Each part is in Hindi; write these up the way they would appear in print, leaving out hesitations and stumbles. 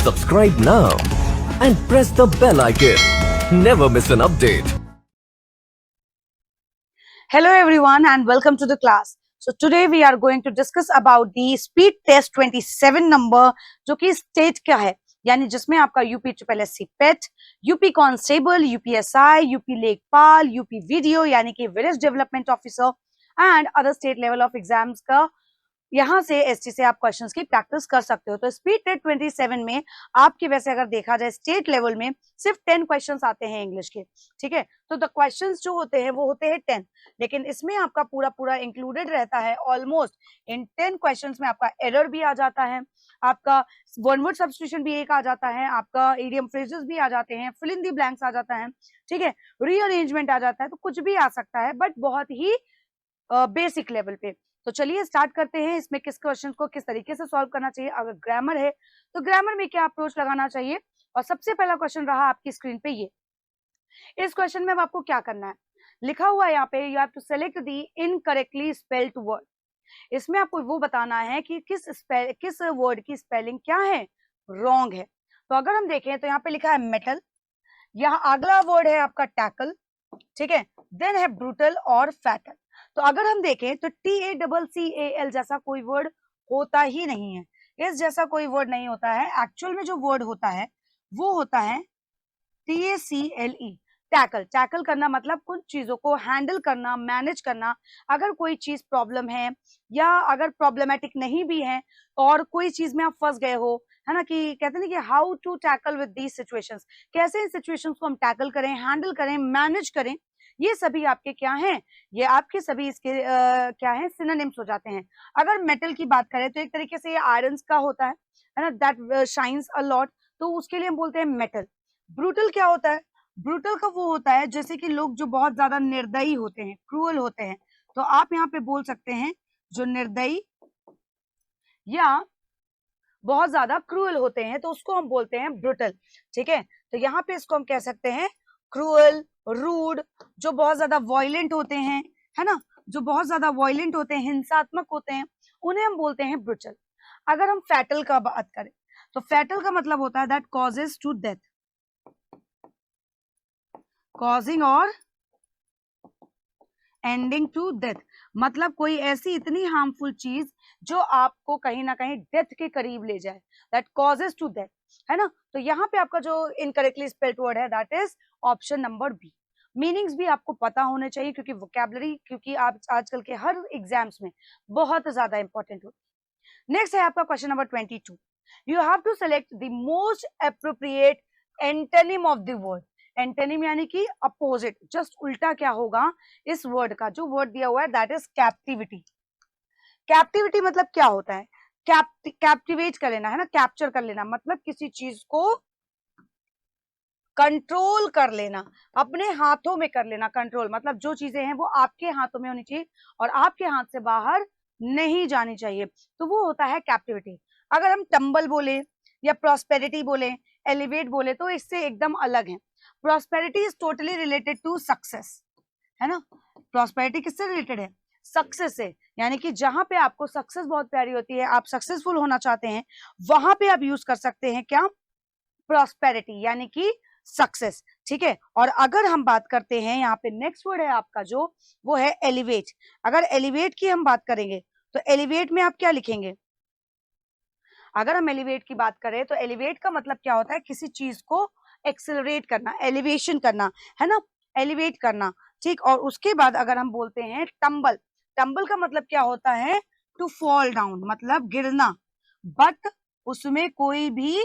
Subscribe now and press the bell icon. Never miss an update. Hello everyone and welcome to the class. So today we are going to discuss about the speed test 27 number जो कि स्टेट का है, यानी जिसमें आपका यूपी ट्रिपल एससी पेट, यूपी कांस्टेबल, यूपीएसआई, यूपी लेखपाल, यूपी वीडियो यानी कि village development officer and other state level of exams का यहाँ से एसटी से आप क्वेश्चंस की प्रैक्टिस कर सकते हो। तो स्पीड टेस्ट 27 में आपकी वैसे अगर देखा जाए स्टेट लेवल में सिर्फ 10 क्वेश्चंस आते हैं इंग्लिश के, ठीक है। तो द क्वेश्चंस जो होते हैं वो होते हैं 10, लेकिन इसमें आपका पूरा पूरा इंक्लूडेड रहता है ऑलमोस्ट इन 10 क्वेश्चंस में आपका एरर भी आ जाता है, आपका वन वर्ड सब्स्टिट्यूशन भी एक आ जाता है, आपका इडियम फ्रेजेस भी आ जाते हैं, फिल इन द ब्लैंक्स आ जाता है, ठीक है, रीअरेंजमेंट आ जाता है, तो कुछ भी आ सकता है बट बहुत ही बेसिक लेवल पे। तो चलिए स्टार्ट करते हैं इसमें किस क्वेश्चन को किस तरीके से सॉल्व करना चाहिए। अगर ग्रामर है तो ग्रामर में क्या अप्रोच लगाना चाहिए, और सबसे पहला क्वेश्चन रहा आपकी स्क्रीन पे ये। इस क्वेश्चन में अब आपको क्या करना है, लिखा हुआ है यहाँ पे you have to select the incorrectly spelled word. इसमें आपको वो बताना है कि किस वर्ड की स्पेलिंग क्या है, रॉन्ग है। तो अगर हम देखें तो यहाँ पे लिखा है मेटल, यहाँ अगला वर्ड है आपका टैकल, ठीक है, देन है ब्रूटल और फैटल। तो अगर हम देखें तो TACCAL जैसा कोई वर्ड होता ही नहीं है, इस जैसा कोई वर्ड नहीं होता है। एक्चुअल में जो वर्ड होता है वो होता है TACLE, टैकल। टैकल करना मतलब कुछ चीजों को हैंडल करना, मैनेज करना। अगर कोई चीज प्रॉब्लम है या अगर प्रॉब्लमेटिक नहीं भी है और कोई चीज में आप फंस गए हो, है ना, कि कहते हैं कि how to tackle with these situations, कैसे इन सिचुएशंस को हम टैकल करें, हैंडल करें, मैनेज करें, ये सभी आपके क्या हैं, ये आपके सभी इसके क्या हैं, सिनोनिम्स हो जाते हैं। अगर मेटल की बात करें तो एक तरीके से ये आयरन का होता है ना, दैट शाइन्स अ लॉट, तो उसके लिए हम बोलते हैं मेटल। ब्रूटल क्या होता है, ब्रूटल का वो होता है जैसे कि लोग जो बहुत ज्यादा निर्दयी होते हैं, क्रूअल होते हैं, तो आप यहाँ पे बोल सकते हैं जो निर्दयी या बहुत ज्यादा क्रूअल होते हैं तो उसको हम बोलते हैं ब्रूटल, ठीक है। तो यहाँ पे इसको हम कह सकते हैं क्रूअल, रूड, जो बहुत ज्यादा वॉयलेंट होते हैं, है ना, जो बहुत ज्यादा वॉयलेंट होते हैं, हिंसात्मक होते हैं, उन्हें हम बोलते हैं ब्रूटल। अगर हम फैटल का बात करें तो फैटल का मतलब होता है that causes to death, causing और एंडिंग टू डेथ, मतलब कोई ऐसी इतनी हार्मफुल चीज जो आपको कहीं ना कहीं डेथ के करीब ले जाए, दैट कॉजेज टू डेथ, है ना। तो यहाँ पे आपका जो इनकरेक्टली स्पेल्ड वर्ड है that is option number B. Meanings भी आपको पता होने चाहिए क्योंकि वोकैबुलरी, क्योंकि आप आजकल के हर एग्जाम्स में बहुत ज्यादा इंपॉर्टेंट होती है। नेक्स्ट है आपका question number 22। You have to select the most appropriate antonym of the word. Antonym यानी कि अपोजिट, जस्ट उल्टा क्या होगा इस वर्ड का, जो वर्ड दिया हुआ है दैट इज कैप्टिविटी। कैप्टिविटी मतलब क्या होता है, कैप्टिवेट कर लेना, है ना, कैप्चर कर लेना, मतलब किसी चीज को कंट्रोल कर लेना, अपने हाथों में कर लेना। कंट्रोल मतलब जो चीजें हैं वो आपके हाथों में होनी चाहिए और आपके हाथ से बाहर नहीं जानी चाहिए, तो वो होता है कैप्टिविटी। अगर हम टम्बल बोले या प्रॉस्पेरिटी बोले, एलिवेट बोले, तो इससे एकदम अलग है। Prosperity is totally related to success, है ना। प्रॉस्पेरिटी किससे रिलेटेड है, सक्सेस से, यानी कि जहां पे आपको सक्सेस बहुत प्यारी होती है, आप सक्सेसफुल होना चाहते हैं, वहां पे आप यूज कर सकते हैं क्या, प्रॉस्पेरिटी यानी कि सक्सेस, ठीक है। और अगर हम बात करते हैं यहाँ पे नेक्स्ट वर्ड है आपका जो वो है एलिवेट। अगर एलिवेट की हम बात करेंगे तो एलिवेट में आप क्या लिखेंगे, अगर हम एलिवेट की बात करें तो एलिवेट का मतलब क्या होता है, किसी चीज को एक्सेलरेट करना, एलिवेशन करना, है ना, एलिवेट करना, ठीक। और उसके बाद अगर हम बोलते हैं टम्बल, टम्बल का मतलब क्या होता है, टू फॉल डाउन, मतलब गिरना, बट उसमें कोई भी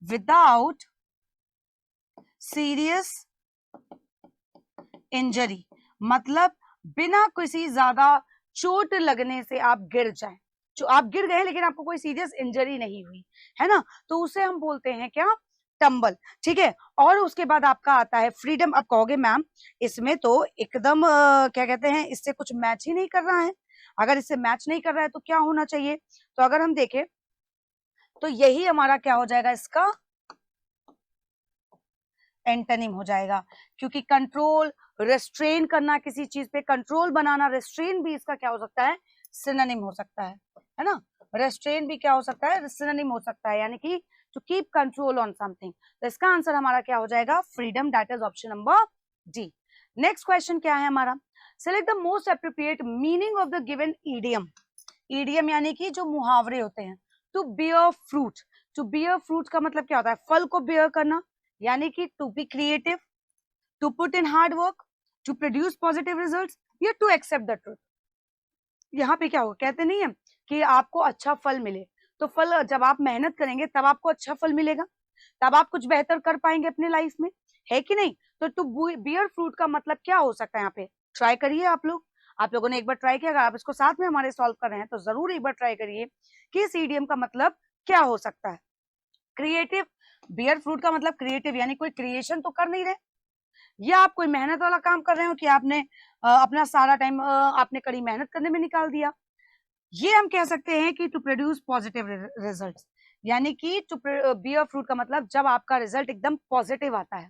विदाउट सीरियस इंजरी, मतलब बिना किसी ज्यादा चोट लगने से आप गिर जाए, जो आप गिर गए लेकिन आपको कोई सीरियस इंजरी नहीं हुई, है ना, तो उसे हम बोलते हैं क्या, टम्बल, ठीक है। और उसके बाद आपका आता है फ्रीडम। अब कहोगे मैम इसमें तो एकदम क्या कहते हैं, इससे कुछ मैच ही नहीं कर रहा है, अगर इससे मैच नहीं कर रहा है तो क्या होना चाहिए, तो अगर हम देखें तो यही हमारा क्या हो जाएगा, इसका एंटोनिम हो जाएगा, क्योंकि कंट्रोल, रेस्ट्रेन करना, किसी चीज पे कंट्रोल बनाना, रेस्ट्रेन भी इसका क्या हो सकता है, सिनोनिम हो सकता है ना। रेस्ट्रेन भी क्या हो सकता है, सिनोनिम हो सकता है, यानी कि to keep control on something. तो इसका आंसर हमारा क्या हो जाएगा, freedom, that is option number D. Next question क्या है हमारा, select the most appropriate meaning of the given idiom. Idiom यानी कि जो मुहावरे होते हैं। To bear fruit, to bear fruit का मतलब क्या होता है, फल को बियर करना, यानी कि to be creative, to put in hard work, to produce positive results, या टू एक्सेप्ट द ट्रूथ। यहाँ पे क्या होगा, कहते नहीं है कि आपको अच्छा फल मिले, तो फल जब आप मेहनत करेंगे तब आपको अच्छा फल मिलेगा, तब आप कुछ बेहतर कर पाएंगे अपने लाइफ में, है कि नहीं। तो टू बियर फ्रूट का मतलब क्या हो सकता है, यहाँ पे ट्राई करिए आप लोगों ने एक बार ट्राई किया, अगर आप इसको साथ में हमारे सॉल्व कर रहे हैं तो जरूर एक बार ट्राई करिए कि इस ईडियम का मतलब क्या हो सकता है। क्रिएटिव, बियर फ्रूट का मतलब क्रिएटिव, यानी कोई क्रिएशन तो कर नहीं रहे, या आप कोई मेहनत वाला काम कर रहे हो कि आपने अपना सारा टाइम आपने कड़ी मेहनत करने में निकाल दिया। ये हम कह सकते हैं कि टू प्रोड्यूस पॉजिटिव रिजल्ट्स, यानी कि टू बियर फ्रूट का मतलब जब आपका रिजल्ट एकदम पॉजिटिव आता है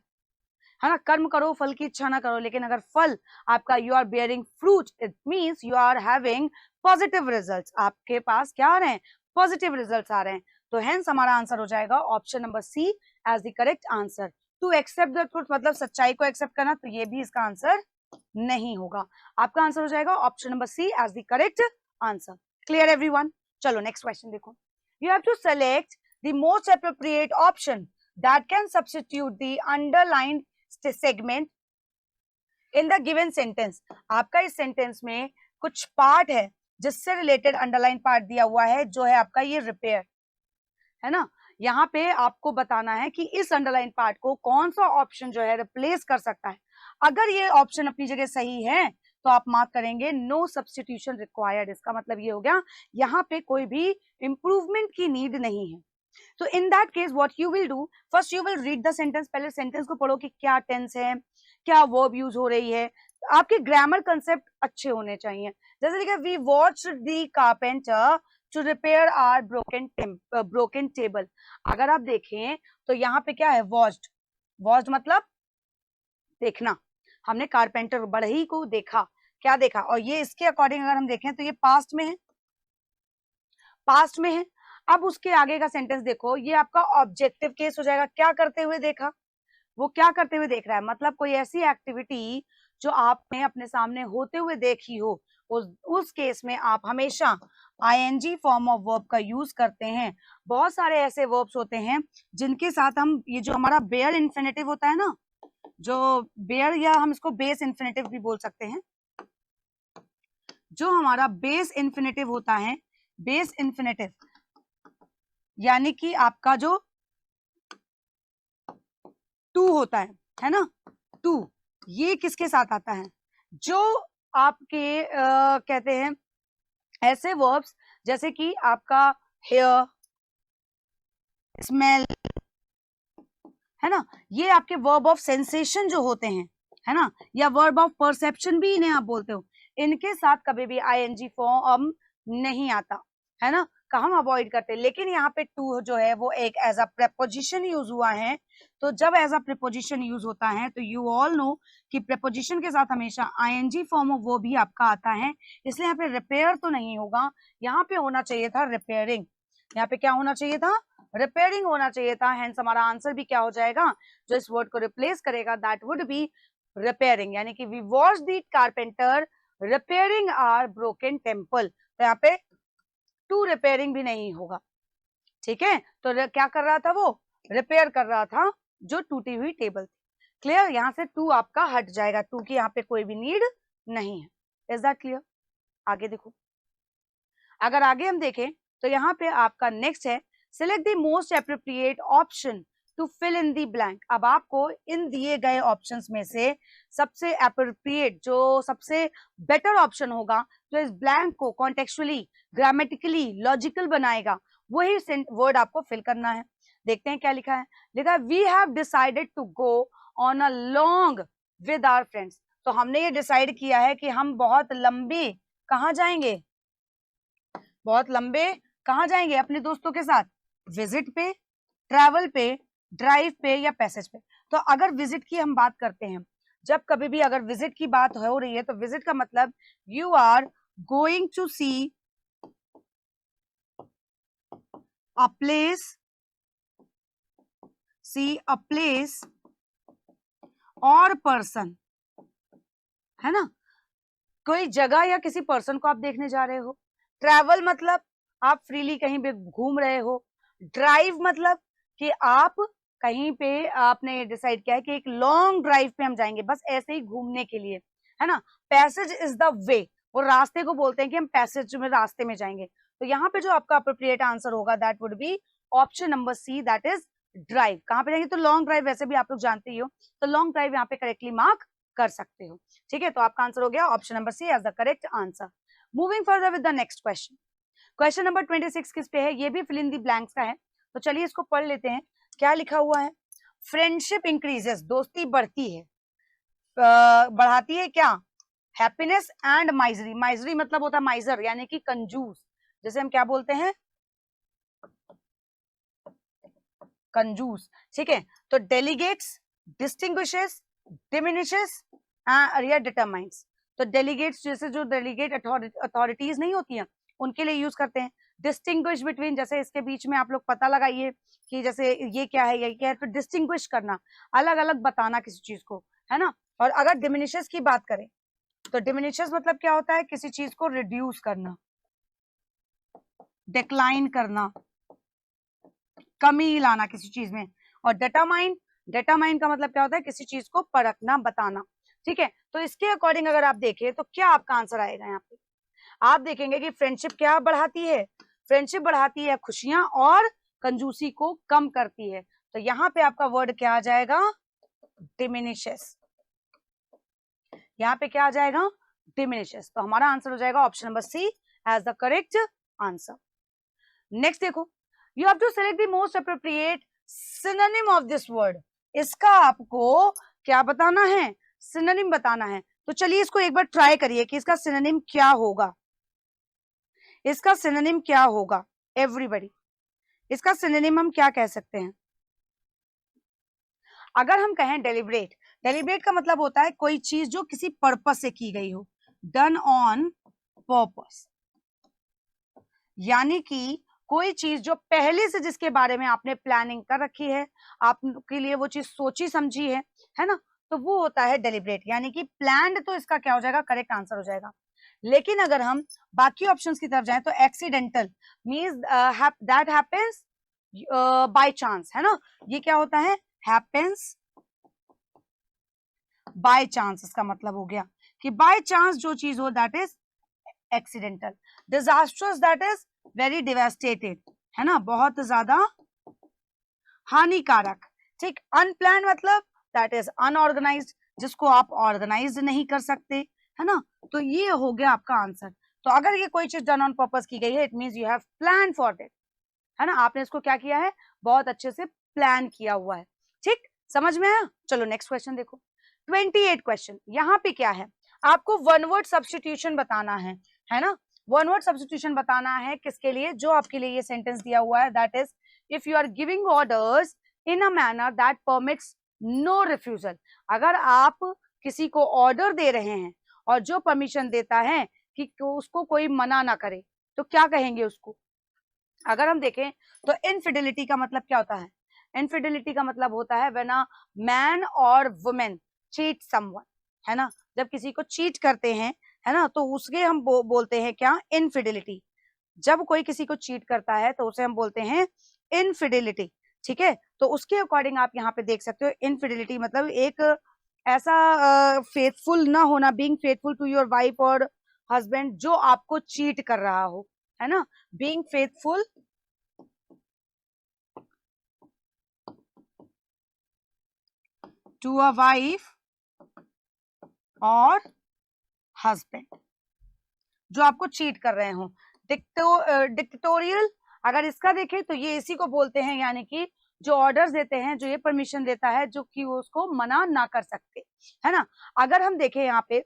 ना। कर्म करो फल की इच्छा ना करो, लेकिन अगर फल आपका you are bearing fruit, it means you are having positive results, आपके पास क्या आ रहे हैं, पॉजिटिव रिजल्ट्स आ रहे हैं। तो हेंस हमारा आंसर हो जाएगा option number C as the correct answer. To accept the truth मतलब सच्चाई को एक्सेप्ट करना, तो ये भी इसका आंसर नहीं होगा। आपका आंसर हो जाएगा option number C as the correct answer. Clear everyone. चलो नेक्स्ट क्वेश्चन देखो, you have to select the most appropriate option that can substitute the underlined segment in the given sentence. आपका इस सेंटेंस में कुछ पार्ट है जिससे रिलेटेड अंडरलाइन पार्ट दिया हुआ है, जो है आपका ये रिपेयर, है ना। यहाँ पे आपको बताना है कि इस अंडरलाइन पार्ट को कौन सा ऑप्शन जो है रिप्लेस कर सकता है। अगर ये ऑप्शन अपनी जगह सही है तो आप मार्क करेंगे नो सब्स्टिट्यूशन रिक्वायर्ड, इसका मतलब ये हो गया यहाँ पे कोई भी इंप्रूवमेंट की नीड नहीं है। तो in that case what you will do, first you will read the sentence, पहले सेंटेंस को पढ़ो कि क्या टेंस है, क्या वर्ब यूज हो रही है, आपके ग्रामर कंसेप्ट अच्छे होने चाहिए। जैसे लिखा we watch the carpenter to repair our broken table. अगर आप देखें तो यहाँ पे क्या है, वॉच्ड, वॉच्ड मतलब देखना, हमने कारपेंटर बढ़ई को देखा, क्या देखा, और ये इसके अकॉर्डिंग अगर हम देखें तो ये पास्ट में है, पास्ट में है। अब उसके आगे का सेंटेंस देखो, ये आपका ऑब्जेक्टिव केस हो जाएगा, क्या करते हुए देखा, वो क्या करते हुए देख रहा है, मतलब कोई ऐसी एक्टिविटी जो आपने अपने सामने होते हुए देखी हो, उस केस में आप हमेशा आईएनजी फॉर्म ऑफ वर्ब का यूज करते हैं। बहुत सारे ऐसे वर्ब्स होते हैं जिनके साथ हम, ये जो हमारा बेयर इन्फिनेटिव होता है ना, जो बेयर, या हम इसको बेस इन्फिनेटिव भी बोल सकते हैं, जो हमारा बेस इन्फिनेटिव होता है, बेस इन्फिनेटिव यानी कि आपका जो टू होता है ना, टू, ये किसके साथ आता है, जो आपके कहते हैं ऐसे वर्ब्स जैसे कि आपका हेयर, स्मेल, है ना, ये आपके वर्ब ऑफ सेंसेशन जो होते हैं, है ना, या वर्ब ऑफ परसेप्शन भी इन्हें आप बोलते हो, इनके साथ कभी भी आईएनजी फॉर्म नहीं आता, है ना, का हम अवॉइड करते हैं। लेकिन यहाँ पे टू जो है वो एक एज अ प्रेपोजिशन यूज हुआ है, तो जब एज अ प्रेपोजिशन यूज होता है तो यू ऑल नो कि प्रेपोजिशन के साथ हमेशा आईएनजी फॉर्म ऑफ वो भी आपका आता है, इसलिए यहाँ पे रिपेयर तो नहीं होगा, यहाँ पे होना चाहिए था रिपेयरिंग, यहाँ पे क्या होना चाहिए था, रिपेयरिंग होना चाहिए था। हेंस हमारा आंसर भी क्या हो जाएगा, जो इस वर्ड को रिप्लेस करेगा, दैट वुड बी रिपेयरिंग, यानी कि we watch the carpenter repairing our broken temple. तो यहाँ पे टू रिपेयरिंग भी नहीं होगा, ठीक है। तो क्या कर रहा था, वो रिपेयर कर रहा था जो टूटी हुई टेबल थी। क्लियर, यहाँ से टू आपका हट जाएगा, टू की यहाँ पे कोई भी नीड नहीं है। Is that clear. आगे देखो, अगर आगे हम देखें तो यहाँ पे आपका नेक्स्ट है, select the most appropriate option to fill in the blank. अब आपको इन दिए गए ऑप्शंस में से सबसे एप्रोप्रिएट, जो सबसे बेटर ऑप्शन होगा, जो इस ब्लैंक को कॉन्टेक्चुअली, ग्रामेटिकली लॉजिकल बनाएगा, वही वर्ड आपको फिल करना है। देखते हैं क्या लिखा है, लिखा है we have decided to go on a long with our friends. तो हमने ये डिसाइड किया है कि हम बहुत लंबे कहाँ जाएंगे, बहुत लंबे कहाँ जाएंगे, अपने दोस्तों के साथ, विजिट पे, ट्रैवल पे, ड्राइव पे, या पैसेज पे। तो अगर विजिट की हम बात करते हैं, जब कभी भी अगर विजिट की बात हो रही है तो विजिट का मतलब you are going to see a place, see a place और पर्सन, है ना, कोई जगह या किसी पर्सन को आप देखने जा रहे हो। ट्रैवल मतलब आप फ्रीली कहीं पे घूम रहे हो। ड्राइव मतलब कि आप कहीं पे आपने डिसाइड किया है कि एक लॉन्ग ड्राइव पे हम जाएंगे, बस ऐसे ही घूमने के लिए, है ना। पैसेज इज द वे, वो रास्ते को बोलते हैं कि हम पैसेज में रास्ते में जाएंगे। तो यहाँ पे जो आपका अप्रोप्रिएट आंसर होगा that would be option number C, that is drive. कहाँ पे जाएंगे, तो लॉन्ग ड्राइव, वैसे भी आप लोग जानते ही हो, तो लॉन्ग ड्राइव यहाँ पे करेक्टली मार्क कर सकते हो। ठीक है, तो आपका आंसर हो गया option number C as the correct answer. Moving further with the next question. Question number 26 किस पे है, ये भी फिल इन दी ब्लैंक्स का है, तो चलिए इसको पढ़ लेते हैं। क्या लिखा हुआ है, फ्रेंडशिप इंक्रीजेस, दोस्ती बढ़ती है, बढ़ाती है क्या, हैप्पीनेस एंड माइजरी। माइजरी मतलब होता है माइजर, यानी कि कंजूस, जैसे हम क्या बोलते हैं, कंजूस। ठीक है, तो डेलीगेट्स, डिस्टिंग्विशेस, डिमिनिशेस या डिटरमाइंस। तो डेलीगेट्स जैसे जो डेलीगेट अथॉरिटीज नहीं होती हैं उनके लिए यूज करते हैं। डिस्टिंग्विश बिटवीन, जैसे इसके बीच में आप लोग पता लगाइए कि जैसे ये क्या है ये क्या है, तो डिस्टिंग्विश करना, अलग अलग बताना किसी चीज को, है ना। और अगर डिमिनिशेस की बात करें तो डिमिनिशेस मतलब क्या होता है, किसी चीज को रिड्यूस करना, डिक्लाइन करना, कमी लाना किसी चीज में। और डेटामाइन, डेटामाइन का मतलब क्या होता है, किसी चीज को परखना, बताना। ठीक है, तो इसके अकॉर्डिंग अगर आप देखें तो क्या आपका आंसर आएगा यहाँ पे, आप देखेंगे कि फ्रेंडशिप क्या बढ़ाती है, फ्रेंडशिप बढ़ाती है खुशियां और कंजूसी को कम करती है। तो यहाँ पे आपका वर्ड क्या आ जाएगा, डिमिनिशेस। यहाँ पे क्या आ जाएगा, डिमिनिशेस। तो हमारा आंसर हो जाएगा option number C as the correct answer. Next देखो, you have to select the most appropriate synonym of this word. इसका आपको क्या बताना है, सिनोनिम बताना है। तो चलिए इसको एक बार ट्राई करिए कि इसका सिनोनिम क्या होगा, इसका सिनोनिम क्या होगा एवरीबॉडी, इसका सिनोनिम हम क्या कह सकते हैं। अगर हम कहें डेलिब्रेट, डेलिब्रेट का मतलब होता है कोई चीज जो किसी पर्पस से की गई हो, डन ऑन पर्पस, यानी कि कोई चीज जो पहले से जिसके बारे में आपने प्लानिंग कर रखी है, आपके लिए वो चीज सोची समझी है ना, तो वो होता है डेलिब्रेट, यानी कि प्लान्ड। तो इसका क्या हो जाएगा, करेक्ट आंसर हो जाएगा। लेकिन अगर हम बाकी ऑप्शंस की तरफ जाएं तो accidental means that happens by chance, है ना, ये क्या होता है, हैपेंस बाय चांस। इसका मतलब हो गया कि बाय चांस जो चीज हो that is accidental. Disasters that is very devastated, है ना, बहुत ज्यादा हानिकारक। ठीक, अनप्लान मतलब दैट इज अनऑर्गेनाइज्ड, जिसको आप ऑर्गेनाइज नहीं कर सकते, है ना। तो ये हो गया आपका आंसर। तो अगर ये कोई चीज डन ऑन पर्पस की गई है, it means you have plan for that, है ना, आपने इसको क्या किया है, बहुत अच्छे से प्लान किया हुआ है। ठीक, समझ में आया। चलो नेक्स्ट क्वेश्चन देखो, 28 क्वेश्चन। यहाँ पे क्या है, आपको वन वर्ड सब्स्टिट्यूशन बताना है ना। वन वर्ड सब्स्टिट्यूशन बताना है किसके लिए, जो आपके लिए ये सेंटेंस दिया हुआ है, that is if you are giving orders in a manner that permits no refusal. अगर आप किसी को ऑर्डर दे रहे हैं और जो परमिशन देता है कि उसको कोई मना ना करे, तो क्या कहेंगे उसको। अगर हम देखें तो इनफिडेलिटी का मतलब क्या होता है, इनफिडेलिटी का मतलब होता है व्हेन अ मैन और वुमेन चीट समवन, है ना, जब किसी को चीट करते हैं, है ना, तो उसके हम बोलते हैं क्या, इनफिडेलिटी। जब कोई किसी को चीट करता है तो उसे हम बोलते हैं इनफिडेलिटी। ठीक है, तो उसके अकॉर्डिंग आप यहाँ पे देख सकते हो, इनफिडेलिटी मतलब एक ऐसा फेथफुल ना होना, being faithful to your wife और हस्बैंड जो आपको चीट कर रहा हो, है ना, being faithful to a wife और हस्बैंड जो आपको चीट कर रहे हो। डिक्टेटोरियल अगर इसका देखें तो ये इसी को बोलते हैं, यानी कि जो ऑर्डर्स देते हैं, जो ये परमिशन देता है जो कि वो उसको मना ना कर सकते, है ना। अगर हम देखें यहाँ पे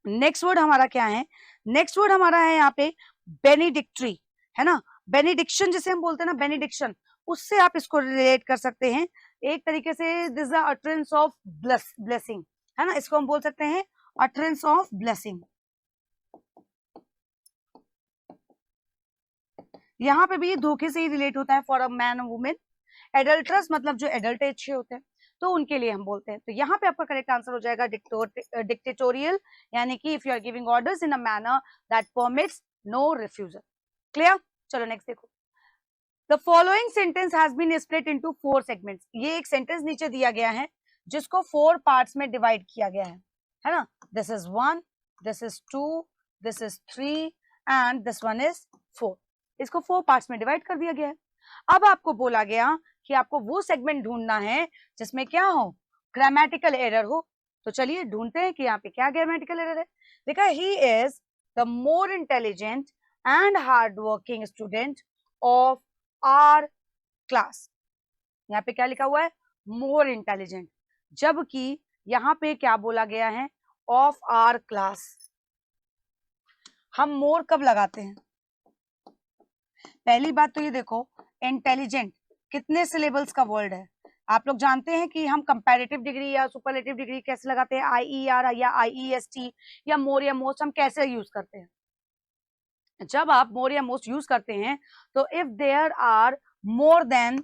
नेक्स्ट वर्ड हमारा क्या है, नेक्स्ट वर्ड हमारा है यहाँ पे बेनिडिक्ट्री, है ना, बेनिडिक्शन जिसे हम बोलते हैं ना, बेनिडिक्शन, उससे आप इसको रिलेट कर सकते हैं एक तरीके से। This the utterance of blessing, है ना, इसको हम बोल सकते हैं अटरेंस ऑफ ब्लेसिंग। यहाँ पे भी ये धोखे से ही रिलेट होता है फॉर अ मैन और वुमेन। एडल्ट्रस मतलब जो एडल्ट एज से होते हैं तो उनके लिए हम बोलते हैं। तो यहाँ पे आपका करेक्ट आंसर हो जाएगा डिक्टेटोरियल, यानी कि if you are giving orders in a manner that permits no refusal. Clear? चलो नेक्स्ट देखो। The following sentence has been split into 4 segments. ये एक सेंटेंस नीचे दिया गया है जिसको 4 पार्ट्स में डिवाइड किया गया है ना। This is 1, this is 2, this is 3 and this one is 4। इसको 4 पार्ट्स में डिवाइड कर दिया गया है। अब आपको बोला गया कि आपको वो सेगमेंट ढूंढना है जिसमें क्या हो, ग्रामेटिकल एरर हो। तो चलिए ढूंढते हैं कि यहाँ पे क्या ग्रामेटिकल एरर है। देखा, he is the more intelligent and hard working student of our class. यहाँ पे क्या लिखा हुआ है, मोर इंटेलिजेंट, जबकि यहाँ पे क्या बोला गया है, ऑफ आर क्लास। हम मोर कब लगाते हैं? पहली बात तो ये देखो, इंटेलिजेंट कितने सिलेबल्स का वर्ड है? आप लोग जानते हैं कि हम कंपैरेटिव डिग्री या सुपरलेटिव डिग्री कैसे लगाते हैं, IER या IEST या मोर या मोस्ट हम कैसे यूज करते हैं? जब आप मोर या मोस्ट यूज करते हैं तो if there are more than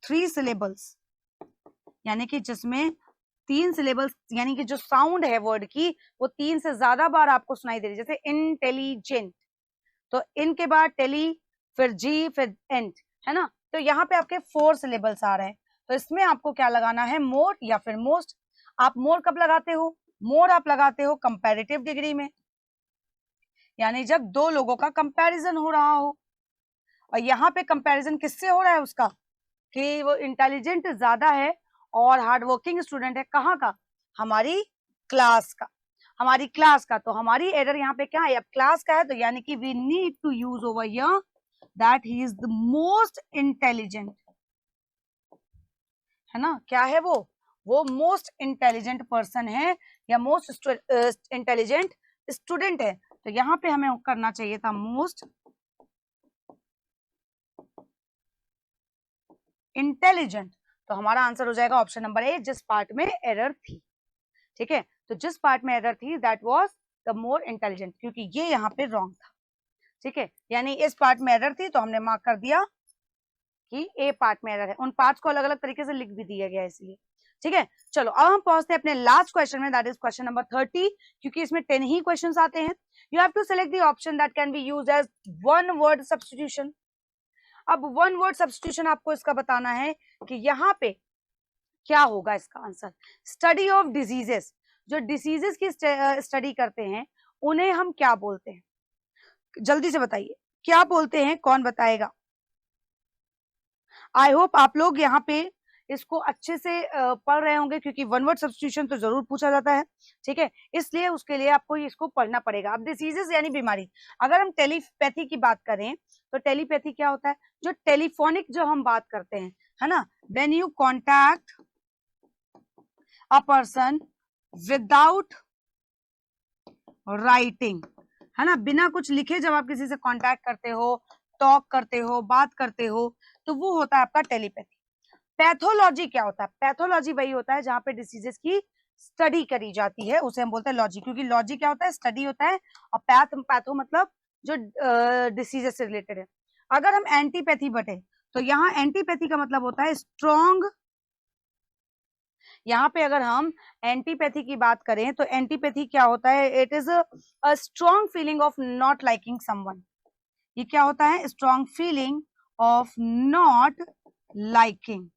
3 syllables, यानी कि जिसमें 3 सिलेबल्स, यानी कि जो साउंड है वर्ड की वो 3 से ज्यादा बार आपको सुनाई दे रही है, जैसे इंटेलिजेंट, तो इन के बाद टेली, फिर जी, फिर एंट, है ना। तो यहाँ पे आपके 4 सिलेबल्स आ रहे हैं, तो इसमें आपको क्या लगाना है, मोर या फिर मोस्ट। आप मोर कब लगाते हो? मोर आप लगाते हो कंपैरेटिव डिग्री में, यानी जब 2 लोगों का कंपैरिजन हो रहा हो। और यहाँ पे कंपैरिजन किससे हो रहा है उसका, कि वो इंटेलिजेंट ज्यादा है और हार्ड वर्किंग स्टूडेंट है। कहाँ का? हमारी क्लास का, हमारी क्लास का। तो हमारी एरर यहाँ पे क्या है, अब क्लास का है, तो यानी कि we need to use over here that he is the most intelligent, है ना। क्या है वो मोस्ट इंटेलिजेंट पर्सन है या मोस्ट इंटेलिजेंट स्टूडेंट है। तो यहाँ पे हमें करना चाहिए था मोस्ट इंटेलिजेंट। तो हमारा आंसर हो जाएगा ऑप्शन नंबर ए, जिस पार्ट में एरर थी। ठीक है, तो जिस पार्ट में एरर थी that was the more intelligent, क्योंकि ये यहाँ पे रॉन्ग था। ठीक है, यानी इस पार्ट में एरर थी तो हमने मार्क कर दिया कि ए पार्ट में एरर है। उन पार्ट्स को अलग अलग तरीके से लिख भी दिया गया है इसलिए। ठीक है, चलो अब हम पहुंचते हैं अपने लास्ट क्वेश्चन में, दैट इज क्वेश्चन नंबर 30, क्योंकि इसमें 10 ही क्वेश्चंस आते हैं। You have to select the option that can be used as one word substitution. अब वन वर्ड सब्स्टिट्यूशन आपको इसका बताना है कि यहाँ पे क्या होगा इसका आंसर। स्टडी ऑफ डिजीजेस, जो डिसीजेस की स्टडी करते हैं उन्हें हम क्या बोलते हैं? जल्दी से बताइए क्या बोलते हैं, कौन बताएगा? आई होप आप लोग यहाँ पे इसको अच्छे से पढ़ रहे होंगे, क्योंकि वन वर्ड सब्स्टिट्यूशन तो जरूर पूछा जाता है। ठीक है, इसलिए उसके लिए आपको इसको पढ़ना पड़ेगा। अब डिसीजेस यानी बीमारी, अगर हम टेलीपैथी की बात करें तो टेलीपैथी क्या होता है? जो टेलीफोनिक जो हम बात करते हैं, है ना, when you contact a person without writing, है ना, बिना कुछ लिखे जब आप किसी से कांटेक्ट करते हो, टॉक करते हो, बात करते हो, तो वो होता है आपका टेलीपैथी। पैथोलॉजी क्या होता है? पैथोलॉजी वही होता है जहां पे डिसीजेस की स्टडी करी जाती है, उसे हम बोलते हैं लॉजी, क्योंकि लॉजी क्या होता है, स्टडी होता है, और पैथो मतलब जो डिसीजेस से रिलेटेड है। अगर हम एंटीपैथी बटे तो यहाँ एंटीपैथी का मतलब होता है स्ट्रॉन्ग। यहाँ पे अगर हम एंटीपैथी की बात करें तो एंटीपैथी क्या होता है? It is a strong feeling of not liking someone. ये क्या होता है? Strong feeling of not liking,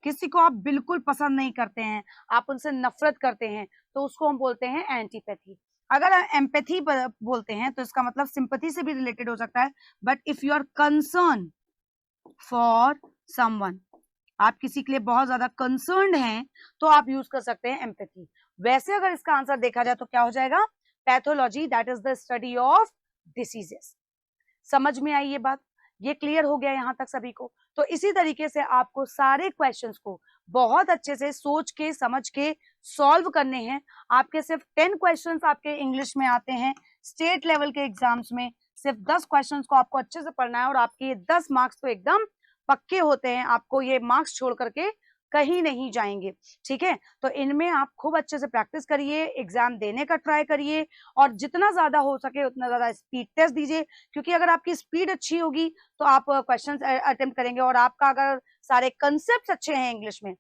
किसी को आप बिल्कुल पसंद नहीं करते हैं, आप उनसे नफरत करते हैं, तो उसको हम बोलते हैं एंटीपैथी। अगर एम्पैथी बोलते हैं तो इसका मतलब सिंपैथी से भी रिलेटेड हो सकता है, but if you are concern for someone, आप किसी के लिए बहुत ज्यादा कंसर्न्ड हैं, तो आप यूज कर सकते हैं एम्पैथी। वैसे अगर इसका आंसर देखा जाए तो क्या हो जाएगा? Pathology, that is the study of diseases. समझ में आई ये बात? ये क्लियर हो गया यहां तक सभी को? तो इसी तरीके से आपको सारे क्वेश्चंस को बहुत अच्छे से सोच के समझ के सॉल्व करने हैं। आपके सिर्फ 10 क्वेश्चंस आपके इंग्लिश में आते हैं। स्टेट लेवल के एग्जाम्स में सिर्फ 10 क्वेश्चंस को आपको अच्छे से पढ़ना है, और आपके ये 10 मार्क्स तो एकदम पक्के होते हैं। आपको ये मार्क्स छोड़ करके कहीं नहीं जाएंगे। ठीक है, तो इनमें आप खूब अच्छे से प्रैक्टिस करिए, एग्जाम देने का ट्राई करिए और जितना ज्यादा हो सके उतना ज्यादा स्पीड टेस्ट दीजिए, क्योंकि अगर आपकी स्पीड अच्छी होगी तो आप क्वेश्चन अटेम्प्ट करेंगे। और आपका अगर सारे कंसेप्ट अच्छे हैं, इंग्लिश में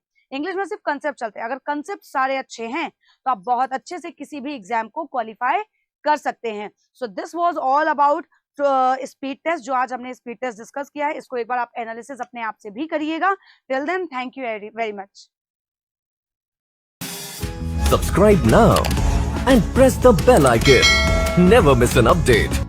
सिर्फ कंसेप्ट चलते हैं, अगर कंसेप्ट सारे अच्छे हैं तो आप बहुत अच्छे से किसी भी एग्जाम को क्वालिफाई कर सकते हैं। So this was all about speed test, जो आज हमने स्पीड टेस्ट डिस्कस किया है। इसको एक बार आप एनालिसिस अपने आप से भी करिएगा। Till then, thank you very much. Subscribe now and press the bell icon. Never miss an update.